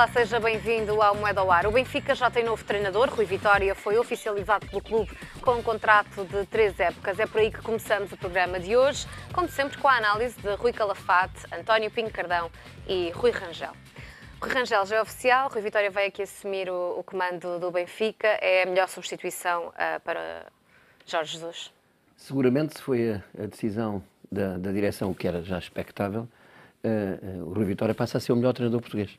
Olá, seja bem-vindo ao Moeda ao Ar. O Benfica já tem novo treinador. Rui Vitória foi oficializado pelo clube com um contrato de 3 épocas. É por aí que começamos o programa de hoje, como sempre com a análise de Rui Calafate, António Pinho Cardão e Rui Rangel. Rui Rangel já é oficial, Rui Vitória vai aqui assumir o comando do Benfica. É a melhor substituição para Jorge Jesus? Seguramente, se foi a decisão da direção, o que era já expectável, o Rui Vitória passa a ser o melhor treinador português.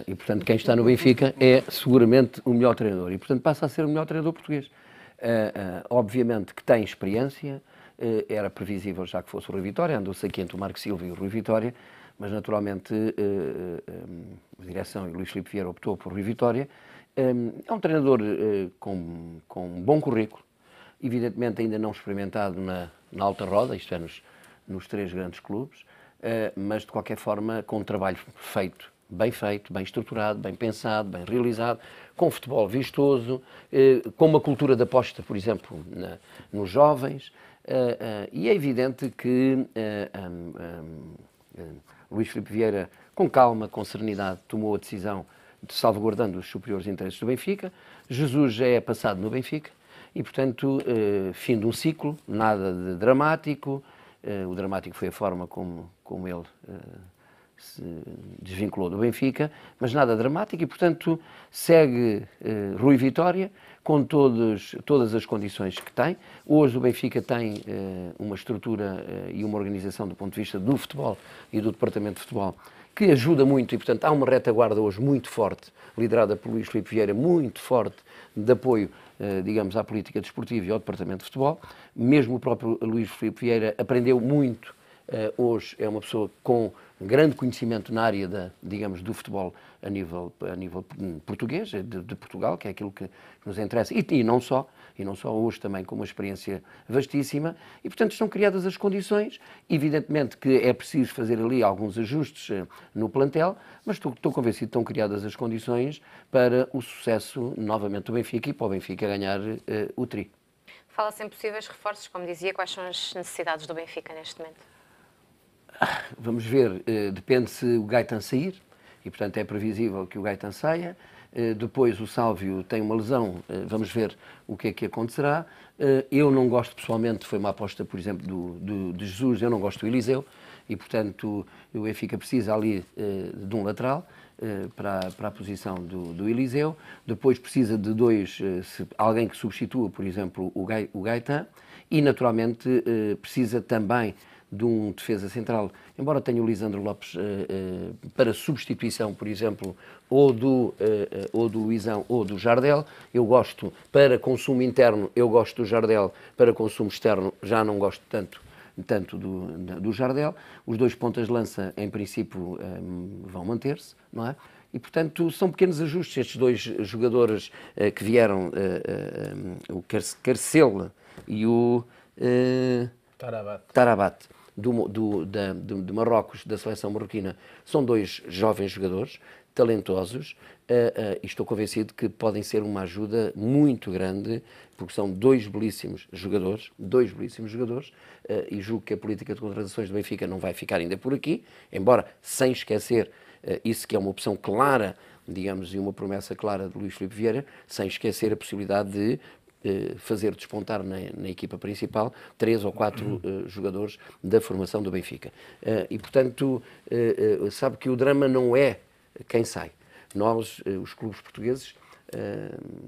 E, portanto, quem está no Benfica é seguramente o melhor treinador. E, portanto, passa a ser o melhor treinador português. Obviamente que tem experiência, era previsível já que fosse o Rui Vitória, andou-se aqui entre o Marco Silva e o Rui Vitória, mas, naturalmente, a direção e o Luís Filipe Vieira optou por Rui Vitória. É um treinador com um bom currículo, evidentemente ainda não experimentado na alta roda, isto é, nos 3 grandes clubes, mas, de qualquer forma, com um trabalho feito, bem estruturado, bem pensado, bem realizado, com futebol vistoso, com uma cultura de aposta, por exemplo, nos jovens, e é evidente que Luís Filipe Vieira, com calma, com serenidade, tomou a decisão de salvaguardando os superiores interesses do Benfica. Jesus já é passado no Benfica e, portanto, fim de um ciclo, nada de dramático. O dramático foi a forma como ele se desvinculou do Benfica, mas nada dramático e, portanto, segue Rui Vitória com todas as condições que tem. Hoje o Benfica tem uma estrutura e uma organização do ponto de vista do futebol e do departamento de futebol que ajuda muito e, portanto, há uma retaguarda hoje muito forte, liderada por Luís Filipe Vieira, muito forte de apoio, digamos, à política desportiva e ao departamento de futebol. Mesmo o próprio Luís Filipe Vieira aprendeu muito. Hoje é uma pessoa com grande conhecimento na área digamos, do futebol a nível português, de Portugal, que é aquilo que nos interessa, e não só hoje também com uma experiência vastíssima, e portanto estão criadas as condições. Evidentemente que é preciso fazer ali alguns ajustes no plantel, mas estou convencido que estão criadas as condições para o sucesso novamente do Benfica e para o Benfica ganhar o tri. Fala-se em possíveis reforços, como dizia, quais são as necessidades do Benfica neste momento? Vamos ver, depende se o Gaetan sair, e portanto é previsível que o Gaetan saia. Depois o Sálvio tem uma lesão, vamos ver o que é que acontecerá. Eu não gosto pessoalmente, foi uma aposta, por exemplo, de Jesus, eu não gosto do Eliseu, e portanto o Benfica precisa ali de um lateral para a posição do Eliseu. Depois precisa de alguém que substitua, por exemplo, o Gaetan, e naturalmente precisa também de um defesa central, embora tenha o Lisandro Lopes para substituição, por exemplo, ou do Luizão ou do Jardel. Eu gosto, para consumo interno, eu gosto do Jardel, para consumo externo já não gosto tanto do Jardel. Os 2 pontas de lança, em princípio, vão manter-se, não é? E, portanto, são pequenos ajustes. Estes 2 jogadores que vieram, o Carcel e o Tarabat, de Marrocos, da seleção marroquina, são 2 jovens jogadores, talentosos, e estou convencido que podem ser uma ajuda muito grande, porque são 2 belíssimos jogadores, e julgo que a política de contratações do Benfica não vai ficar ainda por aqui, embora sem esquecer isso que é uma opção clara, digamos, e uma promessa clara de Luís Filipe Vieira, sem esquecer a possibilidade de fazer despontar na equipa principal 3 ou 4 jogadores da formação do Benfica. E, portanto, sabe que o drama não é quem sai. Nós, os clubes portugueses,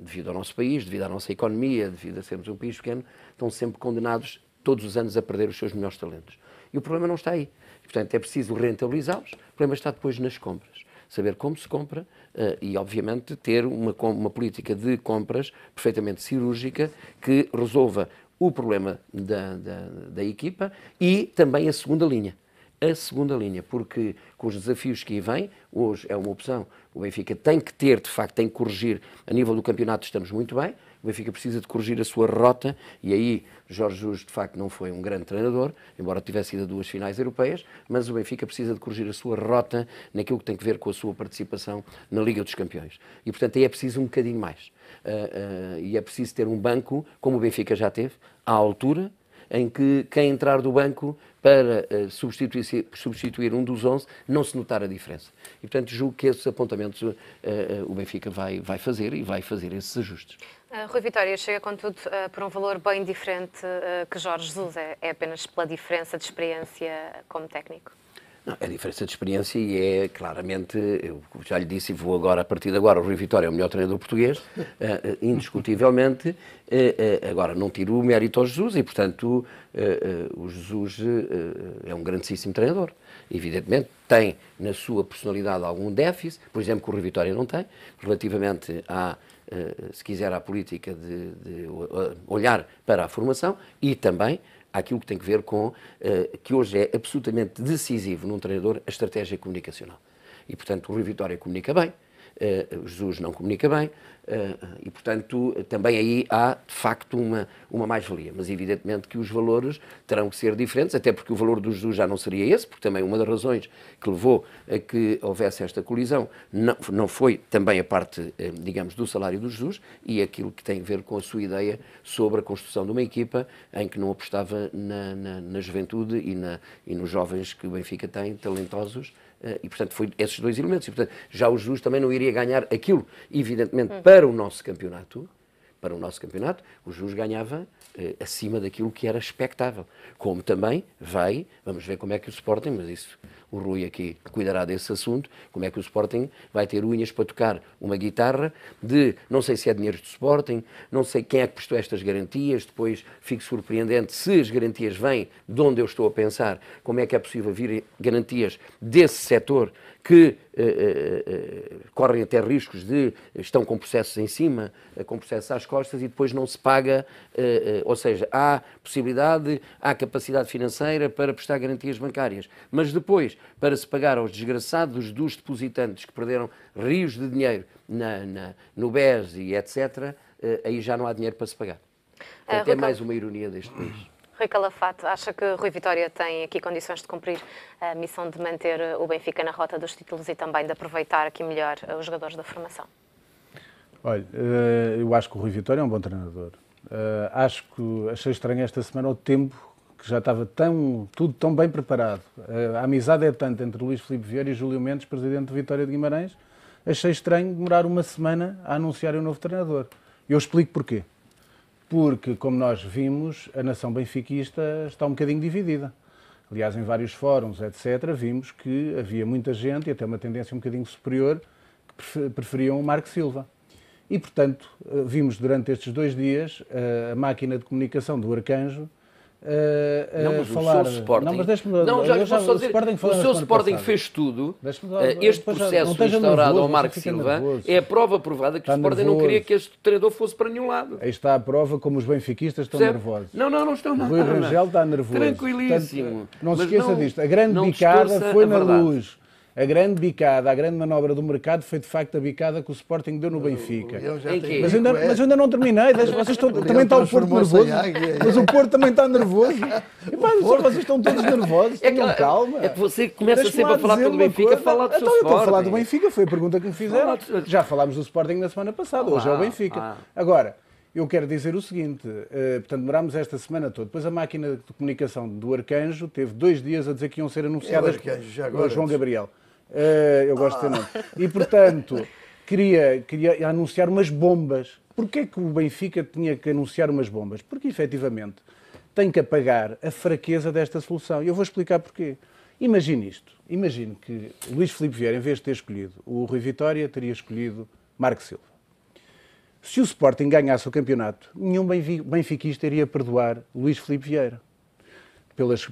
devido ao nosso país, devido à nossa economia, devido a sermos um país pequeno, estão sempre condenados todos os anos a perder os seus melhores talentos. E o problema não está aí. E, portanto, é preciso rentabilizá-los. O problema está depois nas compras. Saber como se compra e, obviamente, ter uma política de compras perfeitamente cirúrgica que resolva o problema da equipa e também a segunda linha. Porque com os desafios que aí vêm, hoje é uma opção, o Benfica tem que ter, de facto, tem que corrigir, a nível do campeonato estamos muito bem, o Benfica precisa de corrigir a sua rota, e aí Jorge Jesus, de facto, não foi um grande treinador, embora tivesse ido a 2 finais europeias, mas o Benfica precisa de corrigir a sua rota naquilo que tem que ver com a sua participação na Liga dos Campeões. E, portanto, aí é preciso um bocadinho mais. E é preciso ter um banco, como o Benfica já teve, à altura, em que quem entrar do banco para substituir um dos 11 não se notar a diferença. E, portanto, julgo que esses apontamentos o Benfica vai fazer e vai fazer esses ajustes. Rui Vitória chega, contudo, por um valor bem diferente que Jorge Jesus. É apenas pela diferença de experiência como técnico? Não, a diferença de experiência e é claramente, eu já lhe disse e vou agora, a partir de agora, o Rui Vitória é o melhor treinador português, indiscutivelmente. Agora, não tiro o mérito ao Jesus e, portanto, o Jesus é um grandíssimo treinador. Evidentemente, tem na sua personalidade algum déficit, por exemplo, que o Rui Vitória não tem, relativamente se quiser, à política de olhar para a formação e também àquilo que tem que ver com, que hoje é absolutamente decisivo num treinador, a estratégia comunicacional. E, portanto, o Rui Vitória comunica bem, o Jesus não comunica bem, e, portanto, também aí há, de facto, uma mais-valia. Mas, evidentemente, que os valores terão que ser diferentes, até porque o valor do Jesus já não seria esse, porque também uma das razões que levou a que houvesse esta colisão não foi também a parte, digamos, do salário do Jesus e aquilo que tem a ver com a sua ideia sobre a construção de uma equipa em que não apostava na juventude e nos jovens que o Benfica tem, talentosos. E, portanto, foi esses dois elementos. E, portanto, já o Jesus também não iria ganhar aquilo, evidentemente, para o nosso campeonato. Para o nosso campeonato, o Jesus ganhava acima daquilo que era expectável. Como também vamos ver como é que o Sporting, mas isso o Rui aqui cuidará desse assunto, como é que o Sporting vai ter unhas para tocar uma guitarra não sei se é dinheiro do Sporting, não sei quem é que prestou estas garantias, depois fico surpreendente se as garantias vêm de onde eu estou a pensar, como é que é possível vir garantias desse setor que correm até riscos estão com processos em cima, com processos às costas e depois não se paga, ou seja, há possibilidade, há capacidade financeira para prestar garantias bancárias, mas depois, para se pagar aos desgraçados dos depositantes que perderam rios de dinheiro no BES e etc., aí já não há dinheiro para se pagar. Portanto, é mais uma ironia deste país. Rui Calafate, acha que Rui Vitória tem aqui condições de cumprir a missão de manter o Benfica na rota dos títulos e também de aproveitar aqui melhor os jogadores da formação? Olha, eu acho que o Rui Vitória é um bom treinador. Achei estranho esta semana o tempo que já estava tudo tão bem preparado. A amizade é tanta entre Luís Filipe Vieira e Júlio Mendes, presidente de Vitória de Guimarães. Achei estranho demorar uma semana a anunciar o novo treinador. Eu explico porquê. Porque, como nós vimos, a nação benfiquista está um bocadinho dividida. Aliás, em vários fóruns, etc., vimos que havia muita gente, e até uma tendência um bocadinho superior, que preferiam o Marco Silva. E, portanto, vimos durante estes 2 dias a máquina de comunicação do Arcanjo falar... O seu Sporting... Não, mas deixe-me... Não, já vou só dizer, o seu Sporting fez tudo. Este processo instaurado ao Marco Silva é a prova provada que o Sporting não queria que este treinador fosse para nenhum lado. Aí está a prova como os benfiquistas estão nervosos. Não estão nada. Rui Rangel está nervoso. Tranquilíssimo. Portanto, não se esqueça disto. A grande bicada foi na Luz. A grande bicada, a grande manobra do mercado foi de facto a bicada que o Sporting deu no Benfica. Mas eu ainda não terminei. Vocês estão, também está o Porto nervoso. Mas o Porto também está nervoso. E pá, vocês estão todos nervosos. Tenham calma. É que você começa sempre a falar pelo Benfica, falar do seu Sporting. Eu estou a falar do Benfica, foi a pergunta que me fizeram. Já falámos do Sporting na semana passada, hoje é o Benfica. Agora, eu quero dizer o seguinte, portanto, demorámos esta semana toda. Depois a máquina de comunicação do Arcanjo teve 2 dias a dizer que iam ser anunciadas por João Gabriel. Eu gosto de ter nome. E, portanto, queria anunciar umas bombas. Porquê que o Benfica tinha que anunciar umas bombas? Porque, efetivamente, tem que apagar a fraqueza desta solução. E eu vou explicar porquê. Imagine isto. Imagine que Luís Filipe Vieira, em vez de ter escolhido o Rui Vitória, teria escolhido Marco Silva. Se o Sporting ganhasse o campeonato, nenhum benfiquista iria perdoar Luís Filipe Vieira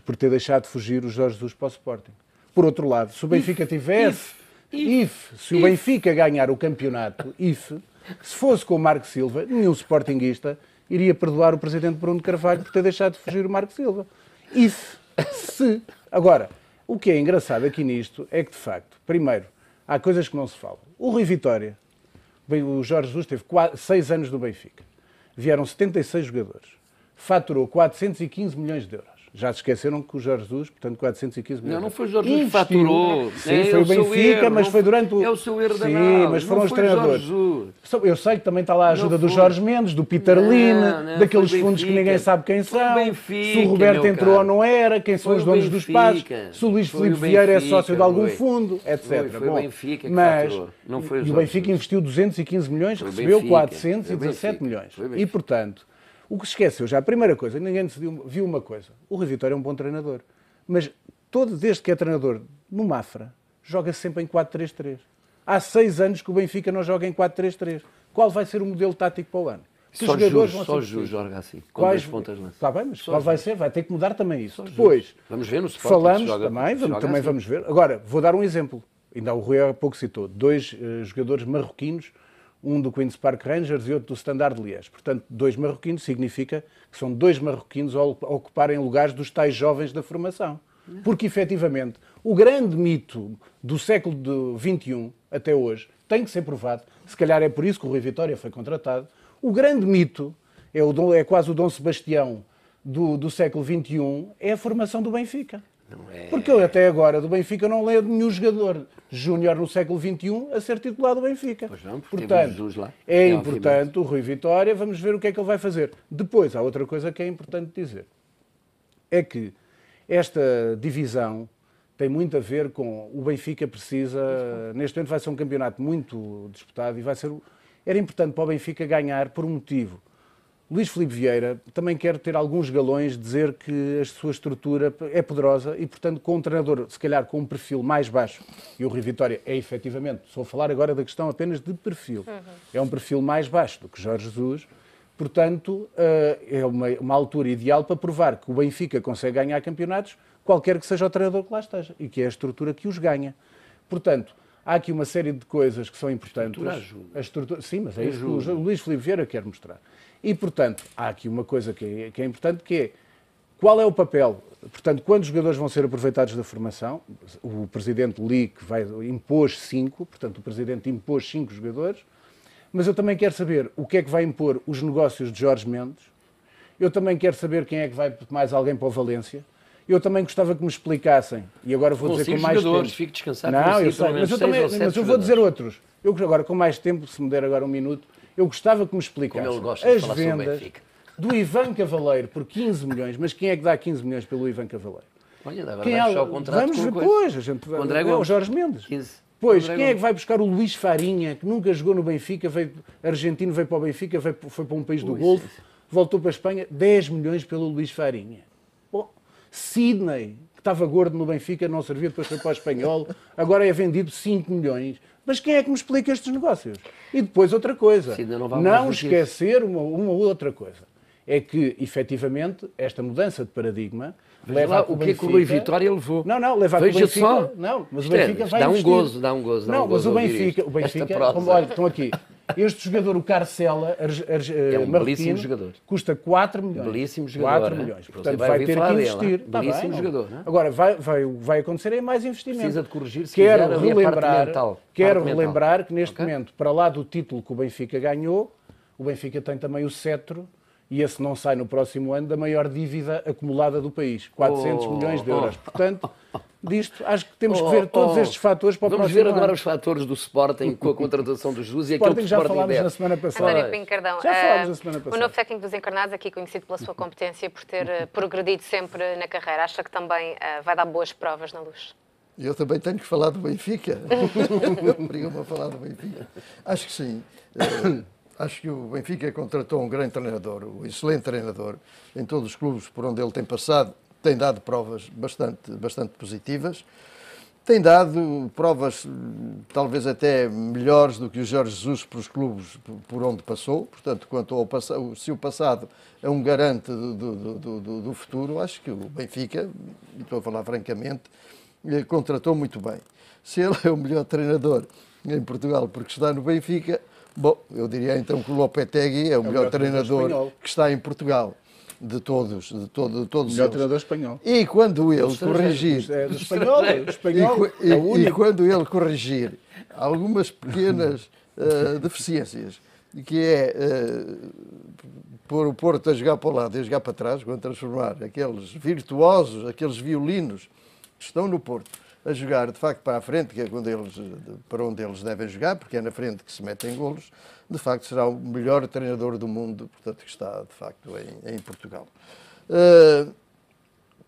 por ter deixado de fugir o Jorge Jesus para o Sporting. Por outro lado, se o Benfica se o Benfica ganhar o campeonato, se fosse com o Marco Silva, nenhum sportinguista iria perdoar o presidente Bruno Carvalho por ter deixado de fugir o Marco Silva. Se. Agora, o que é engraçado aqui nisto é que, de facto, primeiro, há coisas que não se falam. O Rui Vitória, o Jorge Jesus teve 6 anos no Benfica. Vieram 76 jogadores. Faturou 415 milhões de euros. Já se esqueceram que o Jorge Jesus, portanto, 415 milhões. Não foi o Jorge Jesus que faturou. Sim, foi o Benfica, mas foi durante o... É o seu erro da Sim, mas foram os treinadores. Eu sei que também está lá a ajuda do Jorge Mendes, do Peter Line, daqueles fundos que ninguém sabe quem são, se o Roberto entrou ou não era, quem são os donos dos passos, se o Luís Filipe Vieira é sócio de algum fundo, etc. Foi o Benfica que faturou. E o Benfica investiu 215 milhões, recebeu 417 milhões. E, portanto, o que se esqueceu já, a primeira coisa, ninguém viu uma coisa. O Rui Vitória é um bom treinador. Mas desde que é treinador no Mafra, joga sempre em 4-3-3. Há 6 anos que o Benfica não joga em 4-3-3. Qual vai ser o modelo tático para o ano? Só Jesus joga assim, com dois pontas lança. Está bem, mas qual vai ser? Vai ter que mudar também isso. Depois, vamos ver no Sporting. Falamos também, vamos ver. Agora, vou dar um exemplo. Ainda o Rui há pouco citou. 2 jogadores marroquinos, um do Queen's Park Rangers e outro do Standard Liège. Portanto, 2 marroquinos significa que são 2 marroquinos a ocuparem lugares dos tais jovens da formação. Porque, efetivamente, o grande mito do século XXI, até hoje, tem que ser provado. Se calhar é por isso que o Rui Vitória foi contratado. O grande mito, é quase o Dom Sebastião do século XXI, é a formação do Benfica. Porque eu até agora do Benfica não leio nenhum jogador júnior no século XXI a ser titular do Benfica. Pois não, portanto, lá. É importante o Rui Vitória, vamos ver o que é que ele vai fazer. Depois, há outra coisa que é importante dizer. É que esta divisão tem muito a ver com o Benfica precisa, neste momento vai ser um campeonato muito disputado e era importante para o Benfica ganhar por um motivo. Luís Filipe Vieira também quer ter alguns galões, dizer que a sua estrutura é poderosa e, portanto, com um treinador, se calhar, com um perfil mais baixo, e o Rui Vitória é efetivamente, estou a falar agora da questão apenas de perfil, é um perfil mais baixo do que Jorge Jesus, portanto, é uma altura ideal para provar que o Benfica consegue ganhar campeonatos, qualquer que seja o treinador que lá esteja, e que é a estrutura que os ganha. Portanto, há aqui uma série de coisas que são importantes. A estrutura, sim, mas é isso que o Luís Filipe Vieira quer mostrar. E, portanto, há aqui uma coisa que é importante, que é qual é o papel. Portanto, quando os jogadores vão ser aproveitados da formação, o presidente Lee impôs 5, portanto, o presidente impôs 5 jogadores, mas eu também quero saber o que é que vai impor os negócios de Jorge Mendes, eu também quero saber quem é que vai mais alguém para o Valência. Eu também gostava que me explicassem, e agora vou dizer com mais tempo. Fique descansado. Não, eu sei, mas eu vou dizer outros. Eu agora, com mais tempo, se me der agora um minuto, eu gostava que me explicassem as vendas do Ivan Cavaleiro por 15 milhões. Mas quem é que dá 15 milhões pelo Ivan Cavaleiro? Olha, agora vai fechar o contrato vamos ver, pois, a gente o Jorge Mendes. 15. Pois, quem é que vai buscar o Luís Farinha, que nunca jogou no Benfica, argentino, veio para o Benfica, foi para um país do Golfo, voltou para a Espanha, 10 milhões pelo Luís Farinha. Bom, Sidney, que estava gordo no Benfica, não servia, depois foi para o Espanhol, agora é vendido 5 milhões. Mas quem é que me explica estes negócios? E depois outra coisa, não esquecer uma outra coisa, é que, efetivamente, esta mudança de paradigma leva a que o Benfica... O que é que o Rui Vitória levou? Não, leva a que o Benfica... Só. Não, mas o Benfica vai dá investir. Dá um gozo. Não, mas o Benfica... Olha, estão aqui. Este jogador, o Carcela, é um belíssimo jogador. Custa 4 milhões. Belíssimo jogador. 4 milhões. Portanto, vai ter que investir. Belíssimo jogador. Agora, vai acontecer mais investimento. Precisa de corrigir, se quiser, Quero relembrar que neste momento, para lá do título que o Benfica ganhou, o Benfica tem também o cetro, e esse não sai no próximo ano, da maior dívida acumulada do país. 400 milhões de euros. Portanto, disto, acho que temos que ver todos estes fatores para o próximo ano. Vamos ver agora os fatores do Sporting com a contratação do Jesus e aquilo que o Sporting já falámos na semana passada. António Pincardão, já falámos na semana passada. O novo técnico dos Encarnados, aqui conhecido pela sua competência por ter progredido sempre na carreira, acha que também vai dar boas provas na Luz? Eu também tenho que falar do Benfica. Obrigam-me a falar do Benfica. Acho que sim. Acho que o Benfica contratou um grande treinador, um excelente treinador. Em todos os clubes por onde ele tem passado, tem dado provas bastante positivas. Tem dado provas talvez até melhores do que o Jorge Jesus para os clubes por onde passou. Portanto, quanto ao passado, se o passado é um garante do futuro, acho que o Benfica, e estou a falar francamente, contratou muito bem. Se ele é o melhor treinador em Portugal porque está no Benfica, bom, eu diria então que o Lopetegui é o melhor treinador que está em Portugal, de todos o melhor treinador espanhol. E quando ele corrigir... E quando ele corrigir algumas pequenas deficiências que é pôr o Porto a jogar para o lado e a jogar para trás, quando transformar aqueles virtuosos, aqueles violinos que estão no Porto, a jogar de facto para a frente, que é para onde eles devem jogar, porque é na frente que se metem golos, de facto será o melhor treinador do mundo, portanto, que está de facto em Portugal.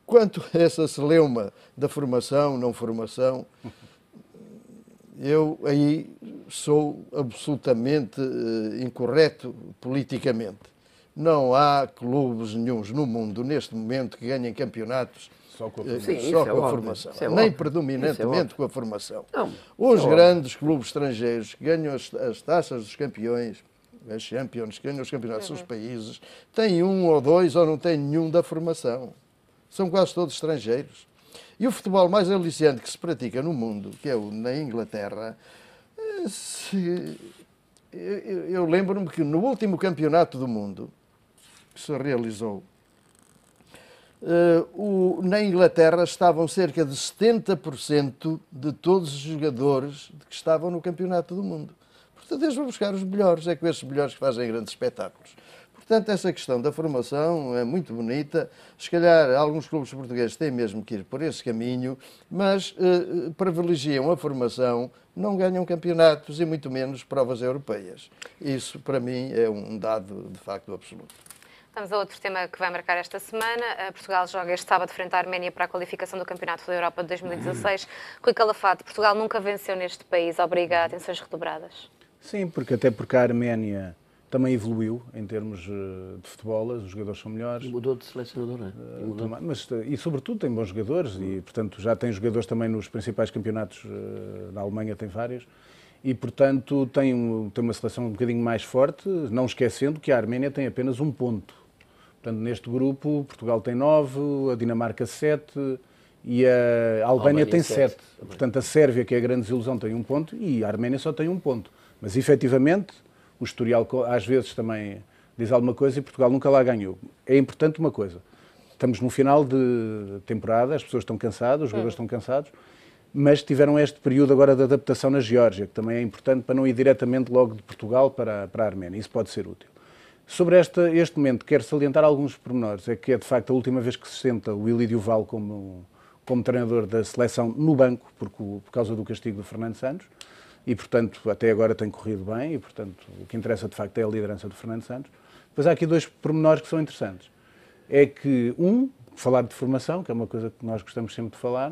Quanto a essa celeuma da formação, não formação, eu aí sou absolutamente incorreto politicamente. Não há clubes nenhuns no mundo, neste momento, que ganhem campeonatos só com a formação. Nem predominantemente com a formação. Não, os grandes clubes estrangeiros que ganham as taças dos campeões, as Champions, que ganham os campeonatos dos seus países, têm um ou dois ou não têm nenhum da formação. São quase todos estrangeiros. E o futebol mais aliciante que se pratica no mundo, que é o na Inglaterra, eu lembro-me que no último campeonato do mundo que se realizou, na Inglaterra estavam cerca de 70% de todos os jogadores que estavam no campeonato do mundo. Portanto, eles vão buscar os melhores, é com esses melhores que fazem grandes espetáculos. Portanto, essa questão da formação é muito bonita. Se calhar, alguns clubes portugueses têm mesmo que ir por esse caminho, mas privilegiam a formação, não ganham campeonatos e muito menos provas europeias. Isso, para mim, é um dado de facto absoluto. Vamos a outro tema que vai marcar esta semana. Portugal joga este sábado frente à Arménia para a qualificação do Campeonato da Europa de 2016. Rui Calafate, Portugal nunca venceu neste país, obriga a atenções redobradas. Sim, porque a Arménia também evoluiu em termos de futebol, os jogadores são melhores. Mudou de selecionador, não é? E sobretudo tem bons jogadores e, portanto, já tem jogadores também nos principais campeonatos, na Alemanha tem vários, e, portanto, tem uma seleção um bocadinho mais forte, não esquecendo que a Arménia tem apenas um ponto. Portanto, neste grupo, Portugal tem 9, a Dinamarca 7 e a Albânia tem 7. Portanto, a Sérvia, que é a grande desilusão, tem um ponto e a Arménia só tem um ponto. Mas, efetivamente, o historial às vezes também diz alguma coisa e Portugal nunca lá ganhou. É importante uma coisa, estamos no final de temporada, as pessoas estão cansadas, os jogadores estão cansados, mas tiveram este período agora de adaptação na Geórgia, que também é importante para não ir diretamente logo de Portugal para a Arménia. Isso pode ser útil. Sobre este momento, quero salientar alguns pormenores. É que é, de facto, a última vez que se senta o Ilídio Val como treinador da seleção no banco, por causa do castigo do Fernando Santos, e, portanto, até agora tem corrido bem, e, portanto, o que interessa, de facto, é a liderança do Fernando Santos. Depois há aqui dois pormenores que são interessantes. É que, falar de formação, que é uma coisa que nós gostamos sempre de falar,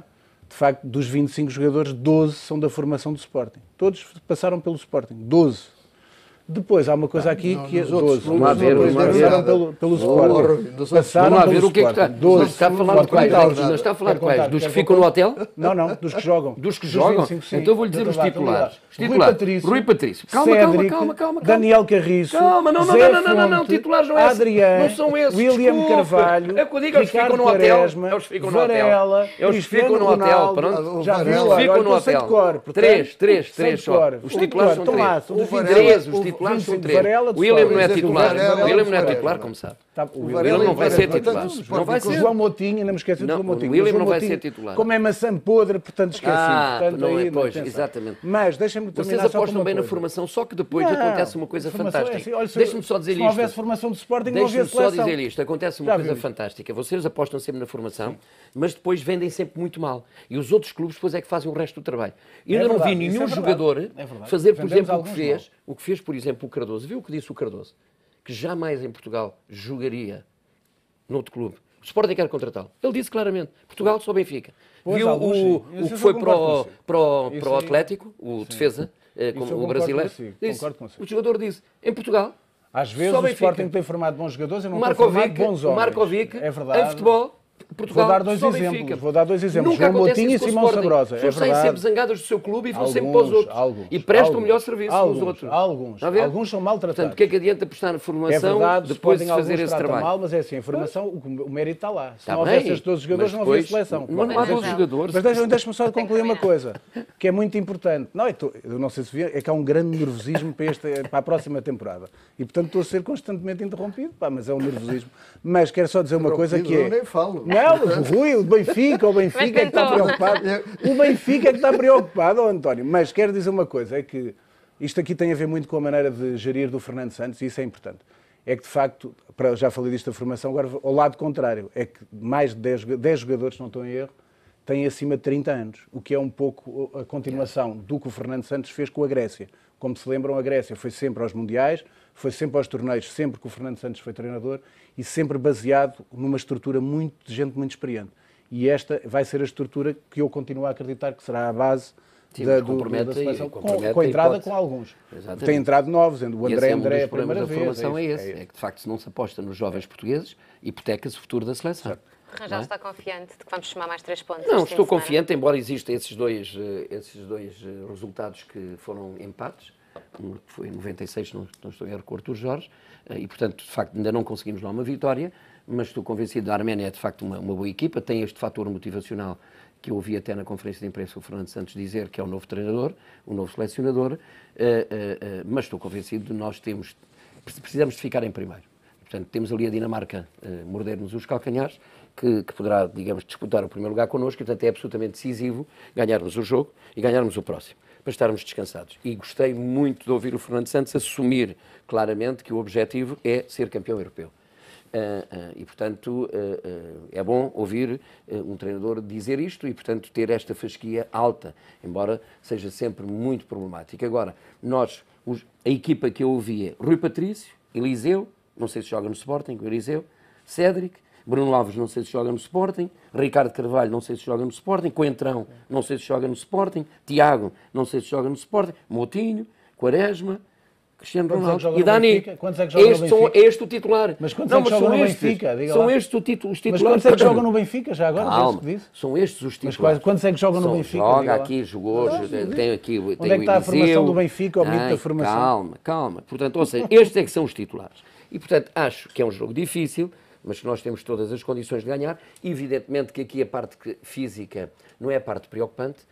de facto, dos 25 jogadores, 12 são da formação do Sporting. Todos passaram pelo Sporting, 12. Depois há uma coisa aqui que é 12. Vamos lá ver pelo Sporting. Vamos lá ver o que é que está. 12. Está a falar de quais? Não está a falar de quais? Dos que ficam no hotel? Não, dos que jogam. Dos que jogam? Então vou-lhe dizer os titulares. Rui Patrício. Calma. Daniel Carriço. Calma, não. Titulares não é Adriano. Não são esses. William Carvalho. É o que eu digo, eles ficam no hotel. Eles ficam no hotel. Eles ficam no hotel. Pronto. Já viu? Ficam no hotel. 3 só. Os titulares são 3. Os titulares são 3. O William não é titular. O William não é titular, como sabe. O William não vai ser titular. Não vai ser. O João Moutinho, ainda me esqueci do João Moutinho. O William não vai ser titular. Como é maçã podre, portanto esqueci. Não é, pois, exatamente. Mas deixa-me terminar. Vocês apostam bem na formação, só que depois acontece uma coisa fantástica. Deixa-me só dizer isto. Se não houvesse formação de Sporting, não havia seleção. Deixa-me só dizer isto. Acontece uma coisa fantástica. Vocês apostam sempre na formação, mas depois vendem sempre muito mal. E os outros clubes depois é que fazem o resto do trabalho. Eu ainda não vi nenhum jogador fazer, por exemplo, o que fez, por exemplo, o Cardoso. Viu o que disse o Cardoso? Que jamais em Portugal jogaria noutro clube. O Sporting quer contratá-lo. Ele disse claramente, Portugal só Benfica. Viu o que foi para o Atlético, o defesa, como o brasileiro? O jogador disse, em Portugal, às vezes o Sporting tem formado bons jogadores e não tem formado bons homens. O Markovic, é verdade. em futebol, Portugal, vou dar dois exemplos. João Moutinho e Simão Sabrosa. As pessoas saem sempre zangadas do seu clube e vão sempre para os outros. E prestam o melhor serviço aos outros. Alguns são maltratados. Portanto, o que é que adianta apostar na formação depois de fazer esse trabalho? Mal, mas é assim, a formação, o mérito está lá. Se não houvesse estes 12 jogadores, não havia seleção. Não há 12 jogadores. Mas deixa-me só concluir uma coisa, que é muito importante. Eu não sei se viu, é que há um grande nervosismo para a próxima temporada. E, portanto, estou a ser constantemente interrompido, mas é um nervosismo. Mas quero só dizer uma coisa que é... Eu nem falo. Não, Rui, o Benfica é que está preocupado. O Benfica é que está preocupado, António. Mas quero dizer uma coisa, é que Isto aqui tem a ver muito com a maneira de gerir do Fernando Santos e isso é importante. É que, de facto, já falei disto da formação, agora ao lado contrário, é que mais de 10 jogadores, se não estou em erro, têm acima de 30 anos, o que é um pouco a continuação do que o Fernando Santos fez com a Grécia. Como se lembram, a Grécia foi sempre aos Mundiais, foi sempre aos torneios, sempre que o Fernando Santos foi treinador e sempre baseado numa estrutura de gente muito experiente. E esta vai ser a estrutura que eu continuo a acreditar que será a base da seleção, com a entrada com alguns. Exatamente. Tem entrado novos, o André é a primeira vez. Formação é esse, é que de facto se não se aposta nos jovens portugueses, hipoteca-se o futuro da seleção. Certo. Já está confiante de que vamos somar mais 3 pontos? Não, estou confiante, embora existam esses dois resultados que foram empates, um que foi em 96, não estou a erro, com o Artur Jorge, e portanto, de facto, ainda não conseguimos lá uma vitória, mas estou convencido da Arménia é de facto uma boa equipa, tem este fator motivacional que eu ouvi até na conferência de imprensa o Fernando Santos dizer que é o novo treinador, o novo selecionador, mas estou convencido de nós precisamos de ficar em primeiro. Portanto, temos ali a Dinamarca morder-nos os calcanhares, que poderá, digamos, disputar o primeiro lugar connosco, e portanto é absolutamente decisivo ganharmos o jogo e ganharmos o próximo, para estarmos descansados. E gostei muito de ouvir o Fernando Santos assumir claramente que o objetivo é ser campeão europeu. E, portanto, é bom ouvir um treinador dizer isto e, portanto, ter esta fasquia alta, embora seja sempre muito problemática. Agora, a equipa que eu ouvi é Rui Patrício, Eliseu, não sei se joga no Sporting, o Eliseu, Cédric, Bruno Alves, não sei se joga no Sporting, Ricardo Carvalho, não sei se joga no Sporting, Coentrão, não sei se joga no Sporting, Tiago, não sei se joga no Sporting, Moutinho, Quaresma, Cristiano Ronaldo e Dani. Quantos é que jogam no Benfica? Este o titular. Mas quantos é que jogam no Benfica? São estes os titulares. Mas quantos é que jogam no Benfica já agora? Calma, são estes os titulares. Mas quantos é que jogam no Benfica? Joga aqui, jogou, tem aqui Onde é que está a formação do Benfica, o bonito da formação? Calma. Portanto, ou seja, estes é que são os titulares. E, portanto, acho que é um jogo difícil, mas que nós temos todas as condições de ganhar. Evidentemente que aqui a parte física não é a parte preocupante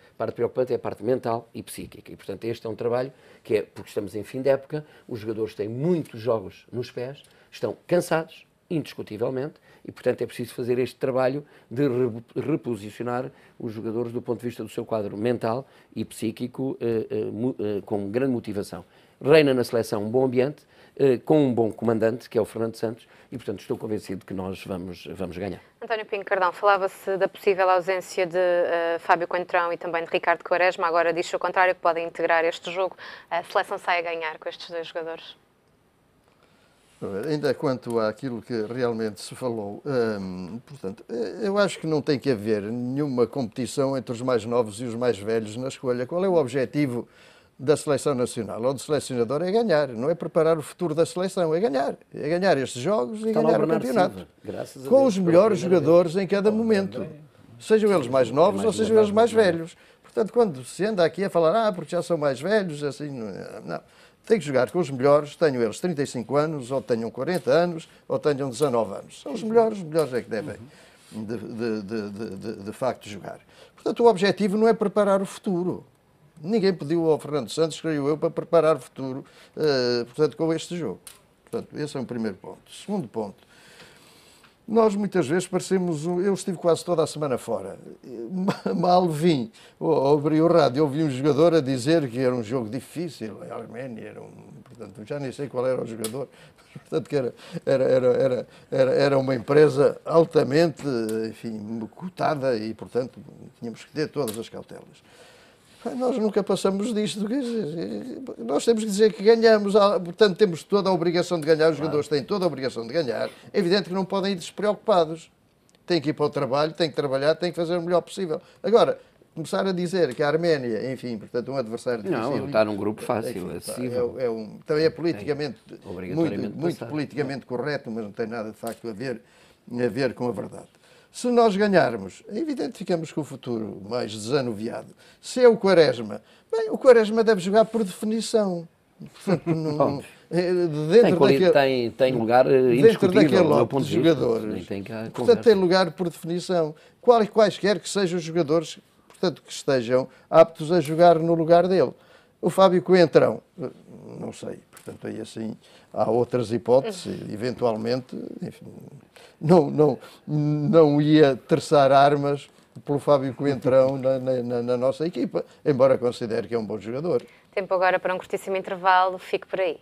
é a parte mental e psíquica. E, portanto, este é um trabalho que é, porque estamos em fim de época, os jogadores têm muitos jogos nos pés, estão cansados, indiscutivelmente, e, portanto, é preciso fazer este trabalho de reposicionar os jogadores do ponto de vista do seu quadro mental e psíquico com grande motivação. Reina na seleção um bom ambiente, com um bom comandante, que é o Fernando Santos, e, portanto, estou convencido que nós vamos ganhar. António Pinho Cardão, falava-se da possível ausência de Fábio Coentrão e também de Ricardo Quaresma, agora diz o contrário, que podem integrar este jogo. A seleção sai a ganhar com estes dois jogadores? Ainda quanto àquilo que realmente se falou, portanto, eu acho que não tem que haver nenhuma competição entre os mais novos e os mais velhos na escolha. Qual é o objetivo da seleção nacional ou do selecionador? É ganhar, não é preparar o futuro da seleção, é ganhar estes jogos e ganhar o campeonato, com os melhores jogadores em cada momento, sejam eles mais novos ou sejam eles mais velhos. Portanto, quando se anda aqui a falar, porque já são mais velhos, assim, não. Tem que jogar com os melhores, tenham eles 35 anos, ou tenham 40 anos, ou tenham 19 anos. São os melhores é que devem, de facto, jogar. Portanto, o objetivo não é preparar o futuro. Ninguém pediu ao Fernando Santos, creio eu, para preparar o futuro, portanto, com este jogo. Portanto, esse é um primeiro ponto. Segundo ponto, nós muitas vezes parecemos... Eu estive quase toda a semana fora. Mal vim, abri o rádio, ouvi um jogador a dizer que era um jogo difícil, a Arménia, portanto, já nem sei qual era o jogador, portanto, que era uma empresa altamente, enfim, cotada e, portanto, tínhamos que ter todas as cautelas. Nós nunca passamos disto, quer dizer, nós temos que dizer que ganhamos, portanto temos toda a obrigação de ganhar, os jogadores têm toda a obrigação de ganhar, é evidente que não podem ir despreocupados, têm que ir para o trabalho, têm que trabalhar, têm que fazer o melhor possível. Agora, começar a dizer que a Arménia, enfim, portanto um adversário difícil... Não, está num grupo fácil, enfim, acessível. Também é politicamente, muito politicamente correto, mas não tem nada de facto a ver com a verdade. Se nós ganharmos, é evidente que ficamos com o futuro mais desanuviado. Se é o Quaresma, bem, o Quaresma deve jogar por definição. Portanto, tem lugar indiscutível, do meu ponto de vista. Portanto, tem lugar por definição. Quaisquer que sejam os jogadores, portanto, que estejam aptos a jogar no lugar dele. O Fábio Coentrão, não sei. Portanto, aí assim há outras hipóteses, eventualmente, enfim, não ia terçar armas pelo Fábio Coentrão na nossa equipa, embora considere que é um bom jogador. Tempo agora para um curtíssimo intervalo, fique por aí.